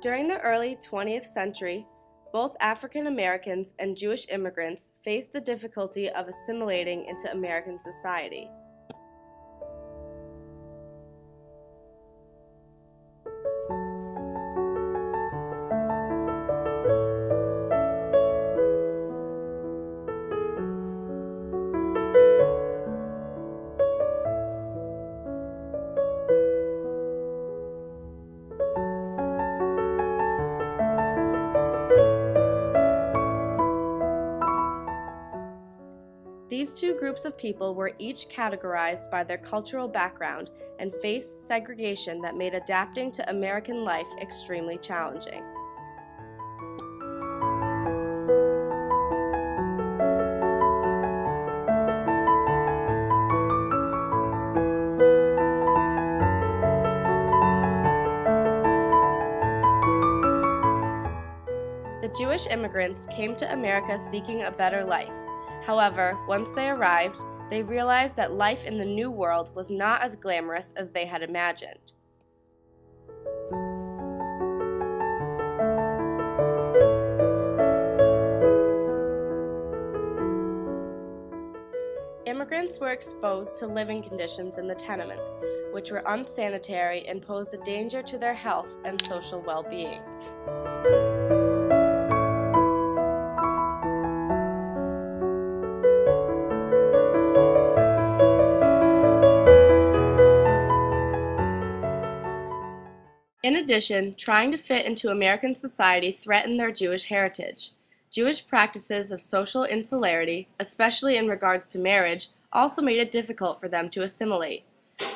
During the early 20th century, both African Americans and Jewish immigrants faced the difficulty of assimilating into American society. These two groups of people were each categorized by their cultural background and faced segregation that made adapting to American life extremely challenging. The Jewish immigrants came to America seeking a better life. However, once they arrived, they realized that life in the New World was not as glamorous as they had imagined. Immigrants were exposed to living conditions in the tenements, which were unsanitary and posed a danger to their health and social well-being. In addition, trying to fit into American society threatened their Jewish heritage. Jewish practices of social insularity, especially in regards to marriage, also made it difficult for them to assimilate.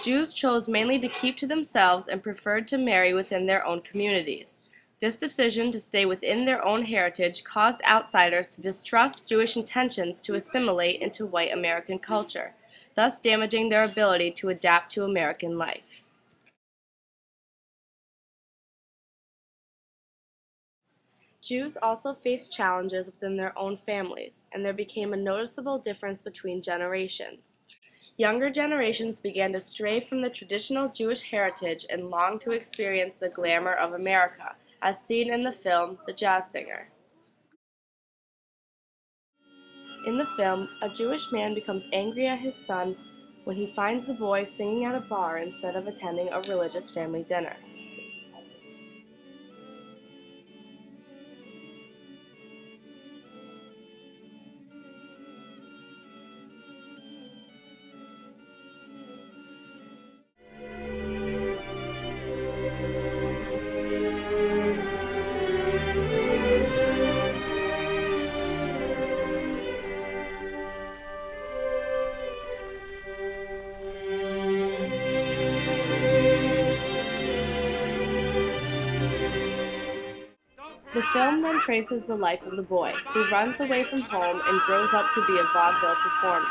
Jews chose mainly to keep to themselves and preferred to marry within their own communities. This decision to stay within their own heritage caused outsiders to distrust Jewish intentions to assimilate into white American culture, thus damaging their ability to adapt to American life. Jews also faced challenges within their own families, and there became a noticeable difference between generations. Younger generations began to stray from the traditional Jewish heritage and longed to experience the glamour of America, as seen in the film The Jazz Singer. In the film, a Jewish man becomes angry at his son when he finds the boy singing at a bar instead of attending a religious family dinner. The film then traces the life of the boy, who runs away from home and grows up to be a vaudeville performer.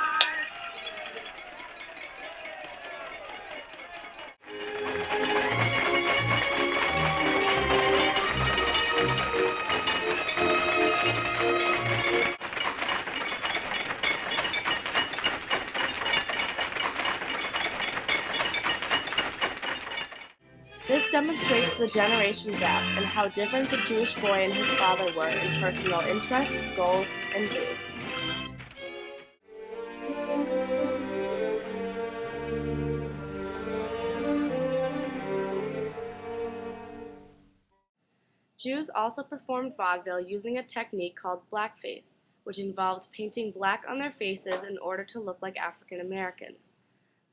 This demonstrates the generation gap and how different the Jewish boy and his father were in personal interests, goals, and dreams. Jews also performed vaudeville using a technique called blackface, which involved painting black on their faces in order to look like African Americans.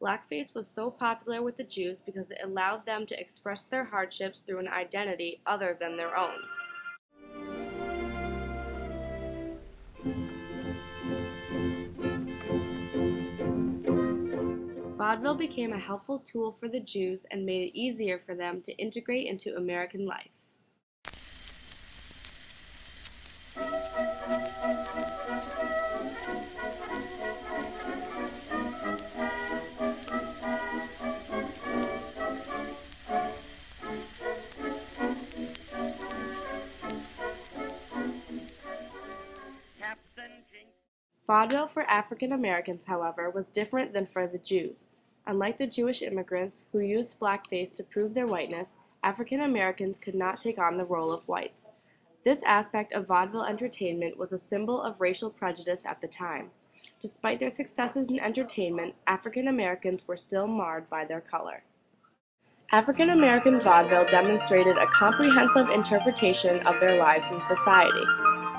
Blackface was so popular with the Jews because it allowed them to express their hardships through an identity other than their own. Vaudeville became a helpful tool for the Jews and made it easier for them to integrate into American life. Vaudeville for African Americans, however, was different than for the Jews. Unlike the Jewish immigrants, who used blackface to prove their whiteness, African Americans could not take on the role of whites. This aspect of vaudeville entertainment was a symbol of racial prejudice at the time. Despite their successes in entertainment, African Americans were still marred by their color. African American vaudeville demonstrated a comprehensive interpretation of their lives in society.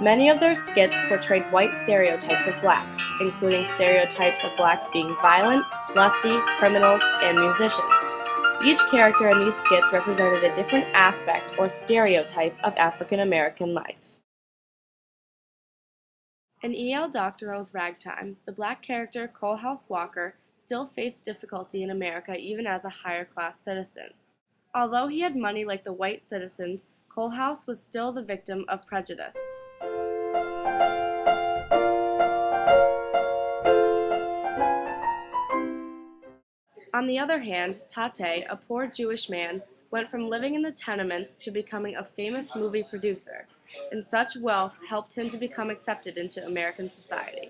Many of their skits portrayed white stereotypes of blacks, including stereotypes of blacks being violent, lusty, criminals, and musicians. Each character in these skits represented a different aspect or stereotype of African American life. In E.L. Doctorow's Ragtime, the black character Coalhouse Walker still faced difficulty in America even as a higher-class citizen. Although he had money like the white citizens, Coalhouse was still the victim of prejudice. On the other hand, Tate, a poor Jewish man, went from living in the tenements to becoming a famous movie producer, and such wealth helped him to become accepted into American society.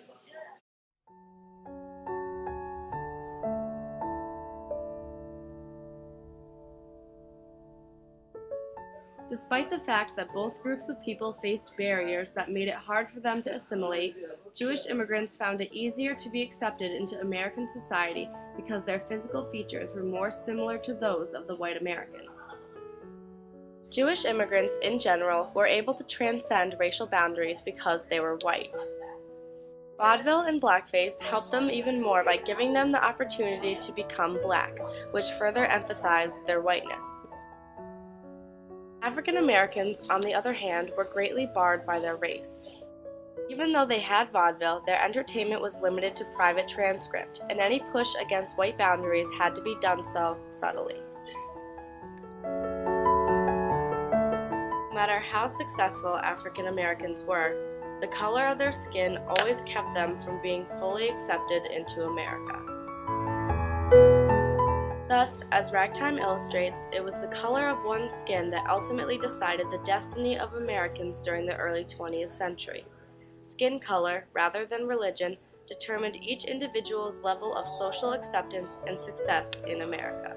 Despite the fact that both groups of people faced barriers that made it hard for them to assimilate, Jewish immigrants found it easier to be accepted into American society because their physical features were more similar to those of the white Americans. Jewish immigrants, in general, were able to transcend racial boundaries because they were white. Vaudeville and blackface helped them even more by giving them the opportunity to become black, which further emphasized their whiteness. African Americans, on the other hand, were greatly barred by their race. Even though they had vaudeville, their entertainment was limited to private transcript, and any push against white boundaries had to be done so subtly. No matter how successful African Americans were, the color of their skin always kept them from being fully accepted into America. Thus, as Ragtime illustrates, it was the color of one's skin that ultimately decided the destiny of Americans during the early 20th century. Skin color, rather than religion, determined each individual's level of social acceptance and success in America.